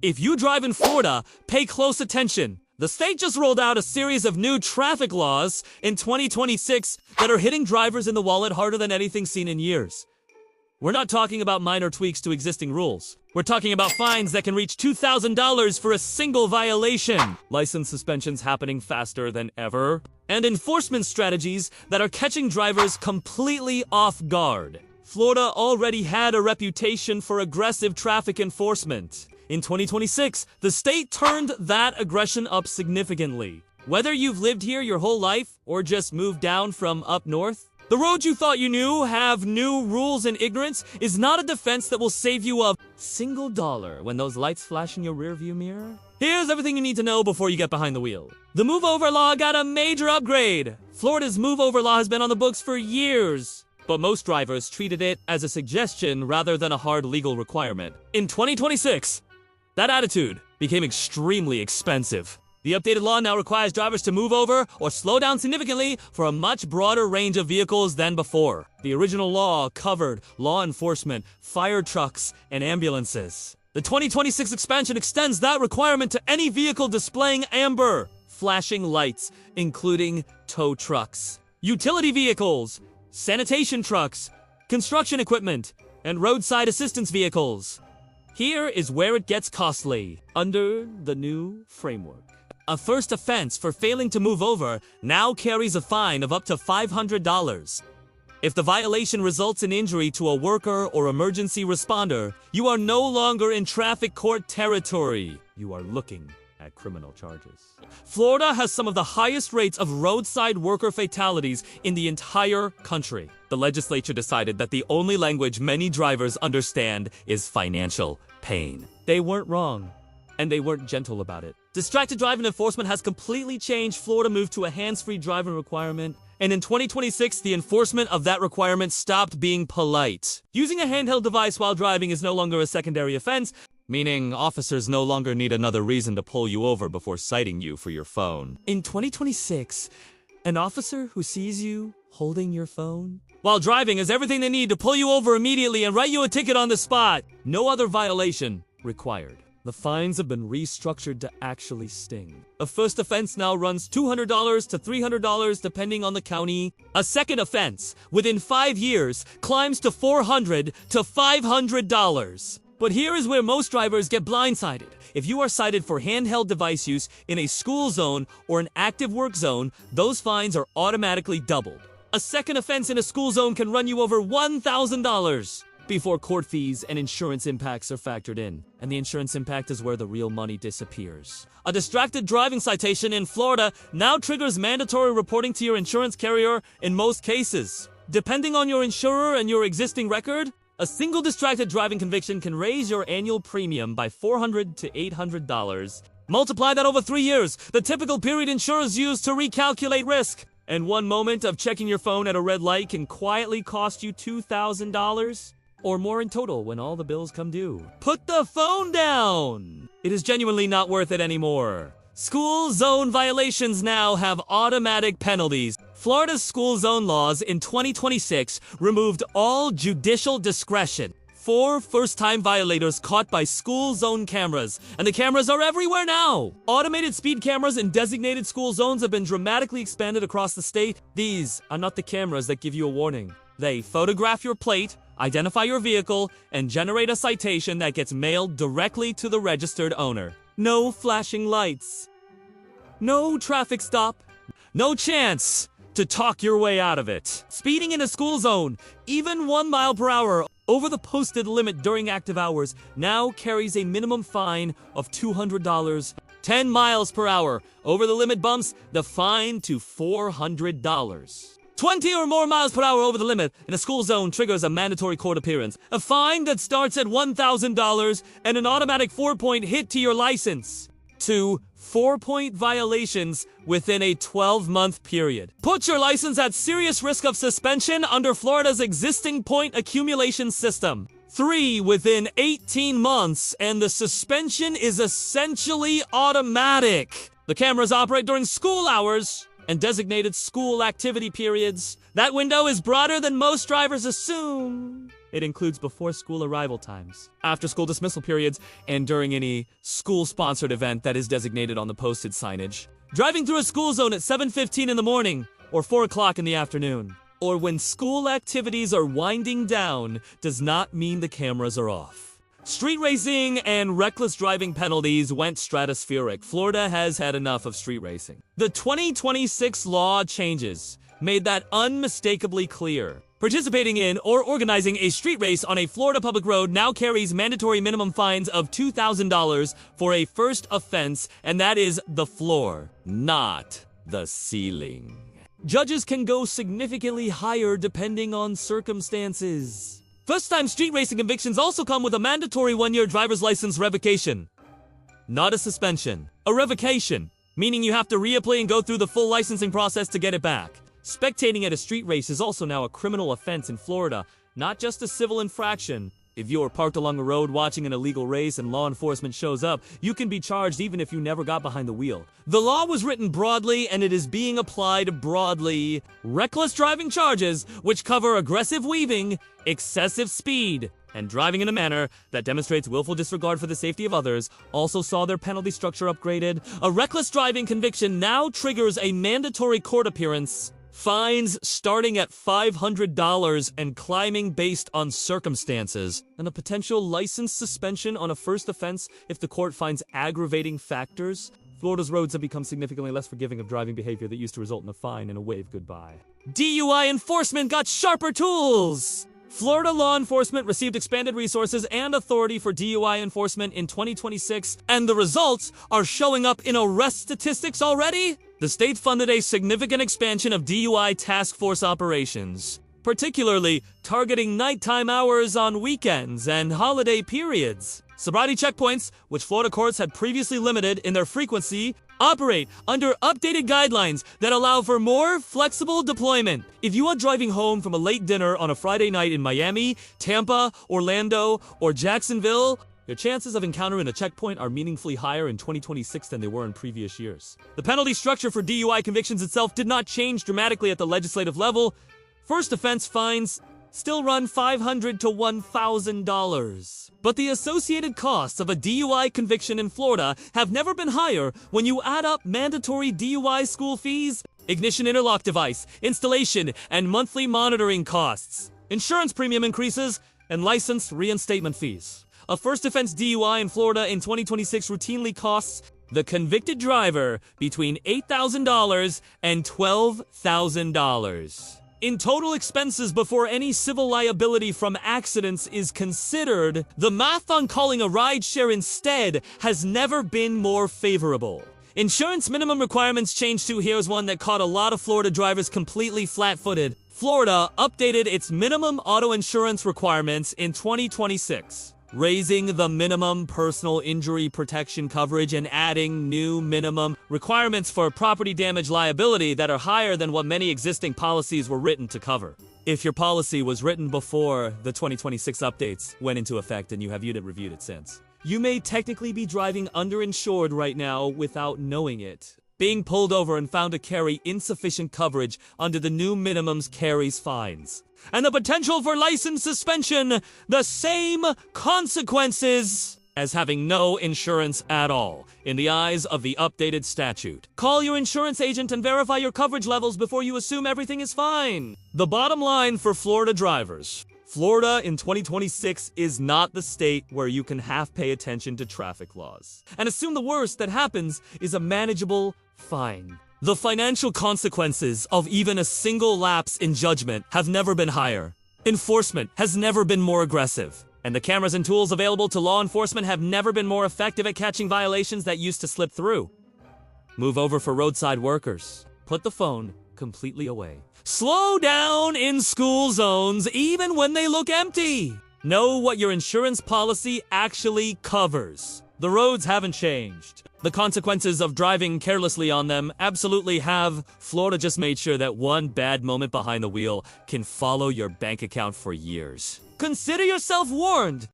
If you drive in Florida, pay close attention. The state just rolled out a series of new traffic laws in 2026 that are hitting drivers in the wallet harder than anything seen in years. We're not talking about minor tweaks to existing rules. We're talking about fines that can reach $2,000 for a single violation, license suspensions happening faster than ever, and enforcement strategies that are catching drivers completely off guard. Florida already had a reputation for aggressive traffic enforcement. In 2026, the state turned that aggression up significantly. Whether you've lived here your whole life or just moved down from up north, the roads you thought you knew have new rules, and ignorance is not a defense that will save you a single dollar when those lights flash in your rearview mirror. Here's everything you need to know before you get behind the wheel. The move over law got a major upgrade. Florida's move over law has been on the books for years, but most drivers treated it as a suggestion rather than a hard legal requirement. In 2026, that attitude became extremely expensive. The updated law now requires drivers to move over or slow down significantly for a much broader range of vehicles than before. The original law covered law enforcement, fire trucks, and ambulances. The 2026 expansion extends that requirement to any vehicle displaying amber, flashing lights, including tow trucks, utility vehicles, sanitation trucks, construction equipment, and roadside assistance vehicles. Here is where it gets costly. Under the new framework, a first offense for failing to move over now carries a fine of up to $500. If the violation results in injury to a worker or emergency responder, you are no longer in traffic court territory. You are looking at criminal charges. Florida has some of the highest rates of roadside worker fatalities in the entire country. The legislature decided that the only language many drivers understand is financial pain. They weren't wrong, and they weren't gentle about it. Distracted driving enforcement has completely changed. Florida moved to a hands-free driving requirement, and in 2026, the enforcement of that requirement stopped being polite. Using a handheld device while driving is no longer a secondary offense, meaning officers no longer need another reason to pull you over before citing you for your phone. In 2026, an officer who sees you holding your phone while driving has everything they need to pull you over immediately and write you a ticket on the spot. No other violation required. The fines have been restructured to actually sting. A first offense now runs $200 to $300 depending on the county. A second offense, within 5 years, climbs to $400 to $500. But here is where most drivers get blindsided. If you are cited for handheld device use in a school zone or an active work zone, those fines are automatically doubled. A second offense in a school zone can run you over $1,000 before court fees and insurance impacts are factored in. And the insurance impact is where the real money disappears. A distracted driving citation in Florida now triggers mandatory reporting to your insurance carrier in most cases. Depending on your insurer and your existing record, a single distracted driving conviction can raise your annual premium by $400 to $800. Multiply that over 3 years, the typical period insurers use to recalculate risk. And one moment of checking your phone at a red light can quietly cost you $2,000 or more in total when all the bills come due. Put the phone down! It is genuinely not worth it anymore. School zone violations now have automatic penalties. Florida's school zone laws in 2026 removed all judicial discretion. 4 first-time violators caught by school zone cameras, and the cameras are everywhere now. Automated speed cameras in designated school zones have been dramatically expanded across the state. These are not the cameras that give you a warning. They photograph your plate, identify your vehicle, and generate a citation that gets mailed directly to the registered owner. No flashing lights. No traffic stop. No chance to talk your way out of it. Speeding in a school zone, even 1 mile per hour over the posted limit during active hours, now carries a minimum fine of $200. 10 miles per hour over the limit bumps the fine to $400. 20 or more miles per hour over the limit in a school zone triggers a mandatory court appearance, a fine that starts at $1,000 and an automatic 4-point hit to your license. 2 4-point violations within a 12-month period. Put your license at serious risk of suspension under Florida's existing point accumulation system. 3 within 18 months, and the suspension is essentially automatic. The cameras operate during school hours and designated school activity periods. That window is broader than most drivers assume. It includes before school arrival times, after school dismissal periods, and during any school-sponsored event that is designated on the posted signage. Driving through a school zone at 7:15 in the morning or 4 o'clock in the afternoon, or when school activities are winding down, does not mean the cameras are off. Street racing and reckless driving penalties went stratospheric. Florida has had enough of street racing. The 2026 law changes made that unmistakably clear. Participating in or organizing a street race on a Florida public road now carries mandatory minimum fines of $2,000 for a first offense, and that is the floor, not the ceiling. Judges can go significantly higher depending on circumstances. First-time street racing convictions also come with a mandatory 1-year driver's license revocation. Not a suspension, a revocation, meaning you have to reapply and go through the full licensing process to get it back. Spectating at a street race is also now a criminal offense in Florida, not just a civil infraction. If you are parked along the road watching an illegal race and law enforcement shows up, you can be charged even if you never got behind the wheel. The law was written broadly and it is being applied broadly. Reckless driving charges, which cover aggressive weaving, excessive speed, and driving in a manner that demonstrates willful disregard for the safety of others, also saw their penalty structure upgraded. A reckless driving conviction now triggers a mandatory court appearance. Fines starting at $500 and climbing based on circumstances, and a potential license suspension on a first offense if the court finds aggravating factors. Florida's roads have become significantly less forgiving of driving behavior that used to result in a fine and a wave goodbye. DUI enforcement got sharper tools! Florida law enforcement received expanded resources and authority for DUI enforcement in 2026, and the results are showing up in arrest statistics already. The state funded a significant expansion of DUI task force operations, particularly targeting nighttime hours on weekends and holiday periods. Sobriety checkpoints, which Florida courts had previously limited in their frequency, operate under updated guidelines that allow for more flexible deployment. If you are driving home from a late dinner on a Friday night in Miami, Tampa, Orlando, or Jacksonville, your chances of encountering a checkpoint are meaningfully higher in 2026 than they were in previous years. The penalty structure for DUI convictions itself did not change dramatically at the legislative level. First offense fines still run $500 to $1,000. But the associated costs of a DUI conviction in Florida have never been higher when you add up mandatory DUI school fees, ignition interlock device, installation, and monthly monitoring costs, insurance premium increases, and license reinstatement fees. A first offense DUI in Florida in 2026 routinely costs the convicted driver between $8,000 and $12,000. In total expenses before any civil liability from accidents is considered, the math on calling a rideshare instead has never been more favorable. Insurance minimum requirements changed too. Here's one that caught a lot of Florida drivers completely flat-footed. Florida updated its minimum auto insurance requirements in 2026. Raising the minimum personal injury protection coverage and adding new minimum requirements for property damage liability that are higher than what many existing policies were written to cover. If your policy was written before the 2026 updates went into effect and you have reviewed it since, you may technically be driving underinsured right now without knowing it. Being pulled over and found to carry insufficient coverage under the new minimums carries fines. And the potential for license suspension, the same consequences as having no insurance at all, in the eyes of the updated statute. Call your insurance agent and verify your coverage levels before you assume everything is fine. The bottom line for Florida drivers: Florida in 2026 is not the state where you can half pay attention to traffic laws and assume the worst that happens is a manageable fine. The financial consequences of even a single lapse in judgment have never been higher. Enforcement has never been more aggressive. And the cameras and tools available to law enforcement have never been more effective at catching violations that used to slip through. Move over for roadside workers. Put the phone completely away. Slow down in school zones even when they look empty. Know what your insurance policy actually covers. The roads haven't changed. The consequences of driving carelessly on them absolutely have. Florida just made sure that one bad moment behind the wheel can follow your bank account for years. Consider yourself warned.